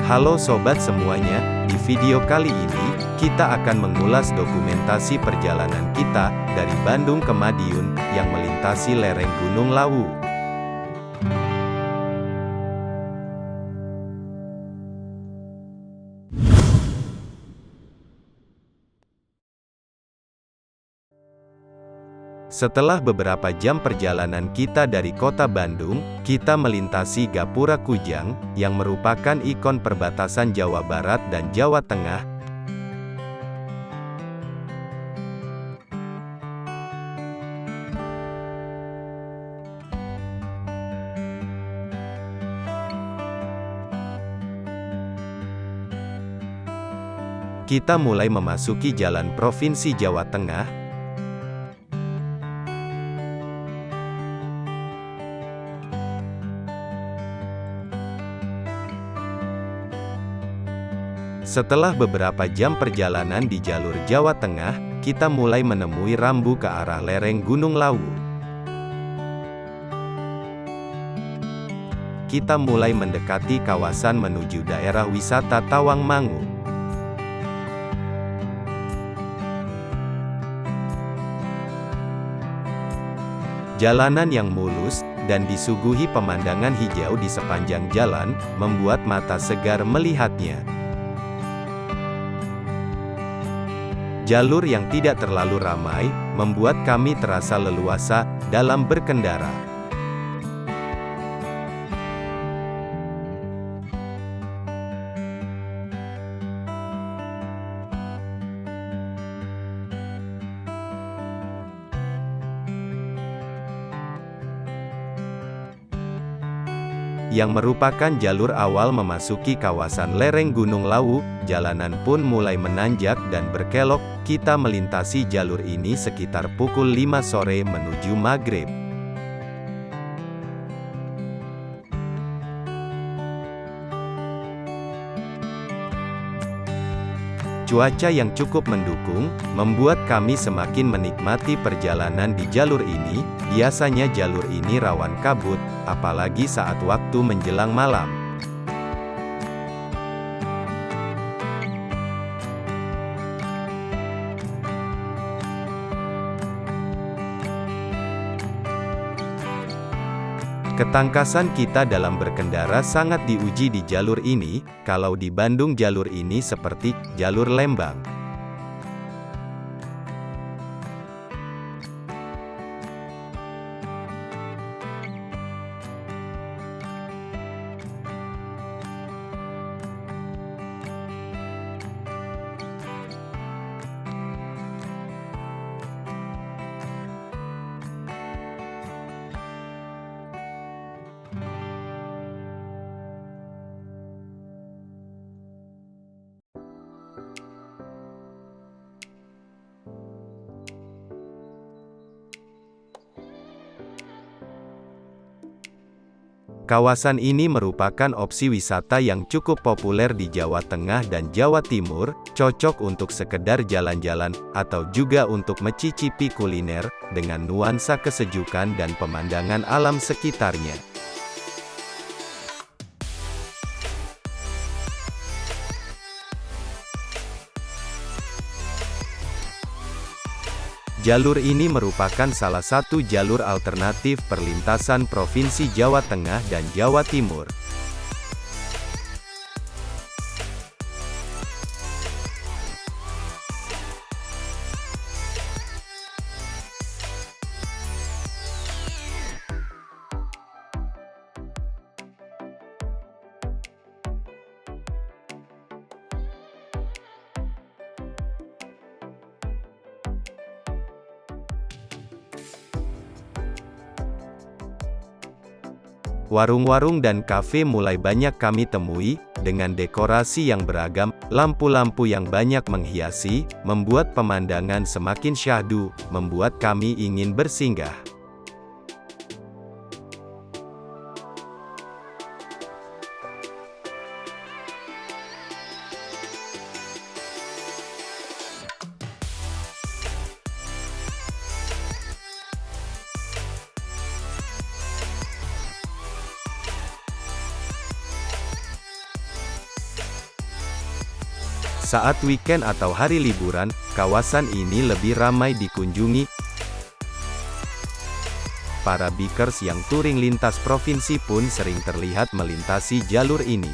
Halo sobat semuanya, di video kali ini, kita akan mengulas dokumentasi perjalanan kita, dari Bandung ke Madiun, yang melintasi lereng Gunung Lawu. Setelah beberapa jam perjalanan kita dari kota Bandung, kita melintasi Gapura Kujang, yang merupakan ikon perbatasan Jawa Barat dan Jawa Tengah. Kita mulai memasuki jalan Provinsi Jawa Tengah. Setelah beberapa jam perjalanan di jalur Jawa Tengah, kita mulai menemui rambu ke arah lereng Gunung Lawu. Kita mulai mendekati kawasan menuju daerah wisata Tawangmangu. Jalanan yang mulus, dan disuguhi pemandangan hijau di sepanjang jalan, membuat mata segar melihatnya. Jalur yang tidak terlalu ramai, membuat kami terasa leluasa dalam berkendara. Yang merupakan jalur awal memasuki kawasan lereng Gunung Lawu, jalanan pun mulai menanjak dan berkelok. Kita melintasi jalur ini sekitar pukul 5 sore menuju maghrib. Cuaca yang cukup mendukung, membuat kami semakin menikmati perjalanan di jalur ini. Biasanya jalur ini rawan kabut, apalagi saat waktu menjelang malam. Ketangkasan kita dalam berkendara sangat diuji di jalur ini. Kalau di Bandung jalur ini seperti jalur Lembang. Kawasan ini merupakan opsi wisata yang cukup populer di Jawa Tengah dan Jawa Timur, cocok untuk sekedar jalan-jalan, atau juga untuk mencicipi kuliner, dengan nuansa kesejukan dan pemandangan alam sekitarnya. Jalur ini merupakan salah satu jalur alternatif perlintasan Provinsi Jawa Tengah dan Jawa Timur. Warung-warung dan kafe mulai banyak kami temui, dengan dekorasi yang beragam, lampu-lampu yang banyak menghiasi, membuat pemandangan semakin syahdu, membuat kami ingin bersinggah. Saat weekend atau hari liburan, kawasan ini lebih ramai dikunjungi. Para bikers yang touring lintas provinsi pun sering terlihat melintasi jalur ini.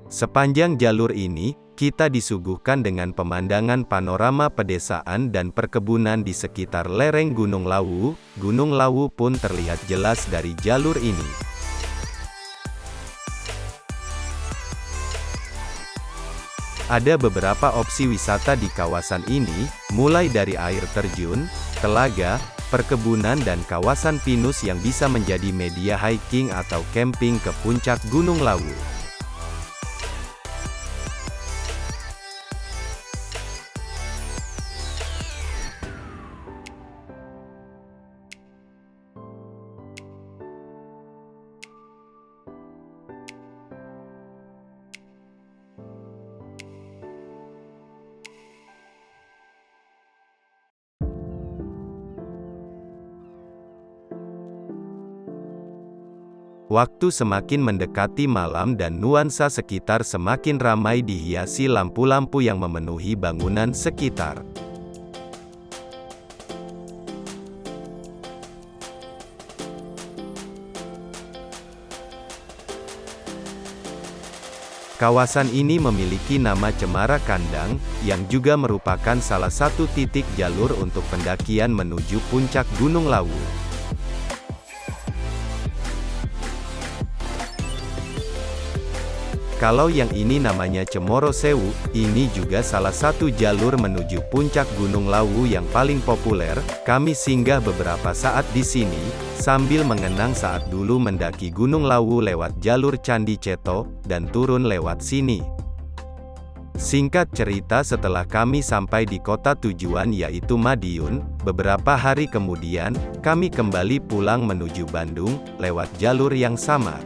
Sepanjang jalur ini, kita disuguhkan dengan pemandangan panorama pedesaan dan perkebunan di sekitar lereng Gunung Lawu. Gunung Lawu pun terlihat jelas dari jalur ini. Ada beberapa opsi wisata di kawasan ini, mulai dari air terjun, telaga, perkebunan dan kawasan pinus yang bisa menjadi media hiking atau camping ke puncak Gunung Lawu. Waktu semakin mendekati malam dan nuansa sekitar semakin ramai dihiasi lampu-lampu yang memenuhi bangunan sekitar. Kawasan ini memiliki nama Cemara Kandang, yang juga merupakan salah satu titik jalur untuk pendakian menuju puncak Gunung Lawu. Kalau yang ini namanya Cemoro Sewu, ini juga salah satu jalur menuju puncak Gunung Lawu yang paling populer. Kami singgah beberapa saat di sini, sambil mengenang saat dulu mendaki Gunung Lawu lewat jalur Candi Ceto, dan turun lewat sini. Singkat cerita, setelah kami sampai di kota tujuan yaitu Madiun, beberapa hari kemudian, kami kembali pulang menuju Bandung, lewat jalur yang sama.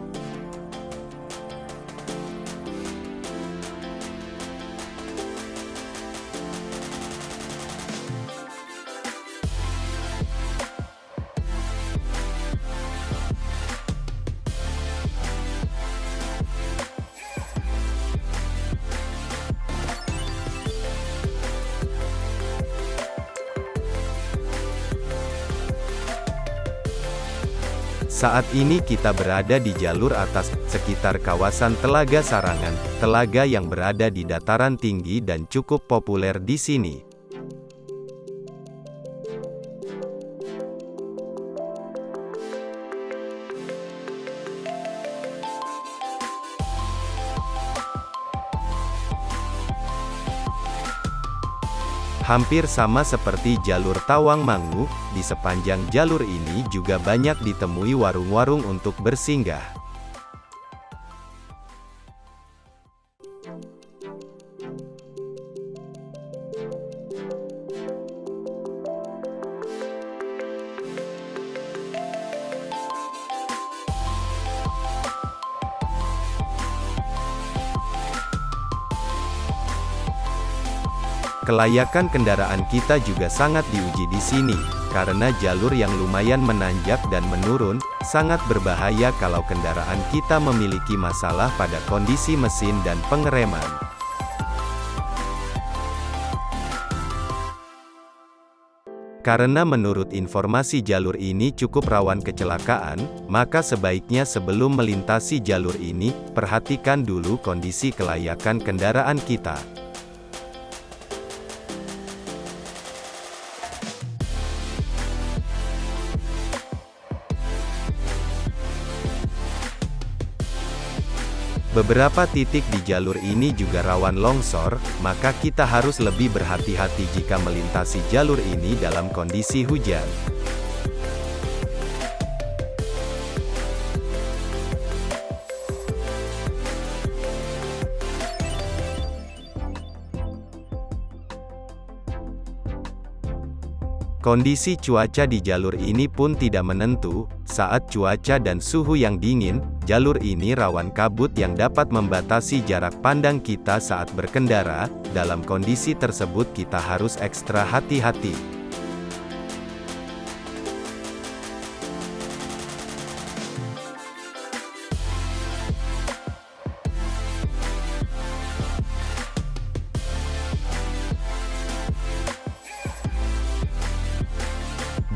Saat ini kita berada di jalur atas, sekitar kawasan Telaga Sarangan, telaga yang berada di dataran tinggi dan cukup populer di sini. Hampir sama seperti jalur Tawangmangu, di sepanjang jalur ini juga banyak ditemui warung-warung untuk bersinggah. Kelayakan kendaraan kita juga sangat diuji di sini, karena jalur yang lumayan menanjak dan menurun, sangat berbahaya kalau kendaraan kita memiliki masalah pada kondisi mesin dan pengereman. Karena menurut informasi jalur ini cukup rawan kecelakaan, maka sebaiknya sebelum melintasi jalur ini, perhatikan dulu kondisi kelayakan kendaraan kita. Beberapa titik di jalur ini juga rawan longsor, maka kita harus lebih berhati-hati jika melintasi jalur ini dalam kondisi hujan. Kondisi cuaca di jalur ini pun tidak menentu. Saat cuaca dan suhu yang dingin, jalur ini rawan kabut yang dapat membatasi jarak pandang kita saat berkendara. Dalam kondisi tersebut kita harus ekstra hati-hati.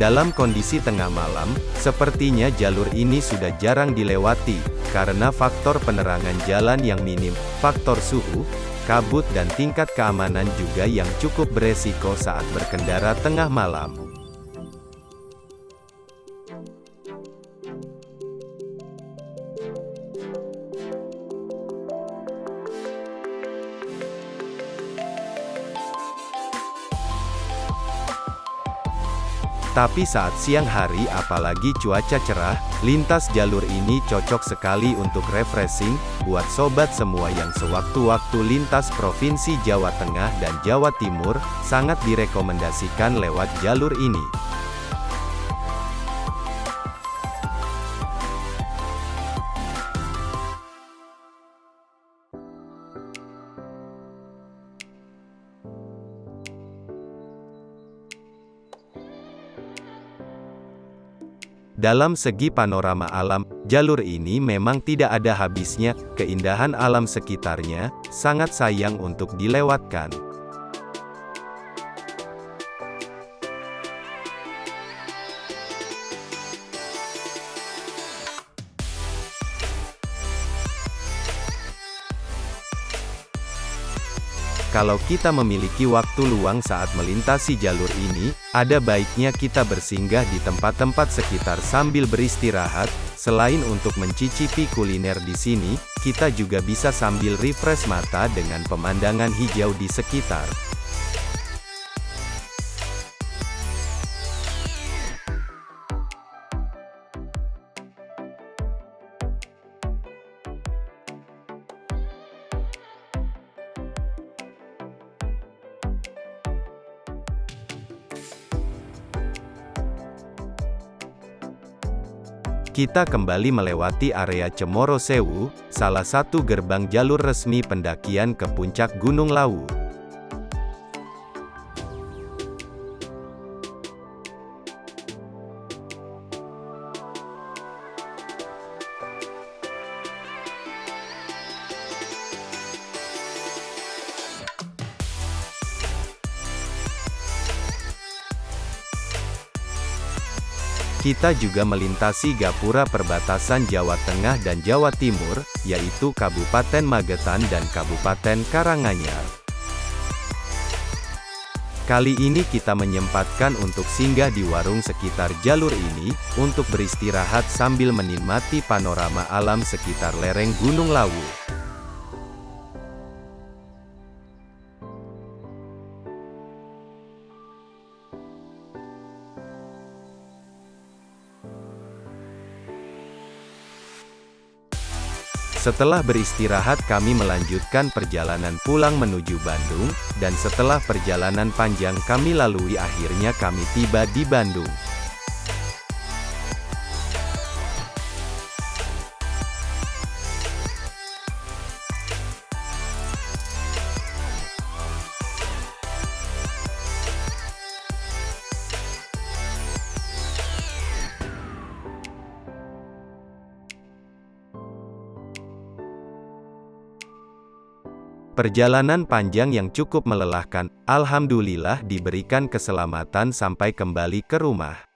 Dalam kondisi tengah malam, sepertinya jalur ini sudah jarang dilewati, karena faktor penerangan jalan yang minim, faktor suhu, kabut dan tingkat keamanan juga yang cukup beresiko saat berkendara tengah malam. Tapi saat siang hari apalagi cuaca cerah, lintas jalur ini cocok sekali untuk refreshing, buat sobat semua yang sewaktu-waktu lintas Provinsi Jawa Tengah dan Jawa Timur, sangat direkomendasikan lewat jalur ini. Dalam segi panorama alam, jalur ini memang tidak ada habisnya, keindahan alam sekitarnya, sangat sayang untuk dilewatkan. Kalau kita memiliki waktu luang saat melintasi jalur ini, ada baiknya kita bersinggah di tempat-tempat sekitar sambil beristirahat. Selain untuk mencicipi kuliner di sini, kita juga bisa sambil refresh mata dengan pemandangan hijau di sekitar. Kita kembali melewati area Cemoro Sewu, salah satu gerbang jalur resmi pendakian ke puncak Gunung Lawu. Kita juga melintasi gapura perbatasan Jawa Tengah dan Jawa Timur, yaitu Kabupaten Magetan dan Kabupaten Karanganyar. Kali ini kita menyempatkan untuk singgah di warung sekitar jalur ini, untuk beristirahat sambil menikmati panorama alam sekitar lereng Gunung Lawu. Setelah beristirahat kami melanjutkan perjalanan pulang menuju Bandung, dan setelah perjalanan panjang kami lalui akhirnya kami tiba di Bandung. Perjalanan panjang yang cukup melelahkan, alhamdulillah diberikan keselamatan sampai kembali ke rumah.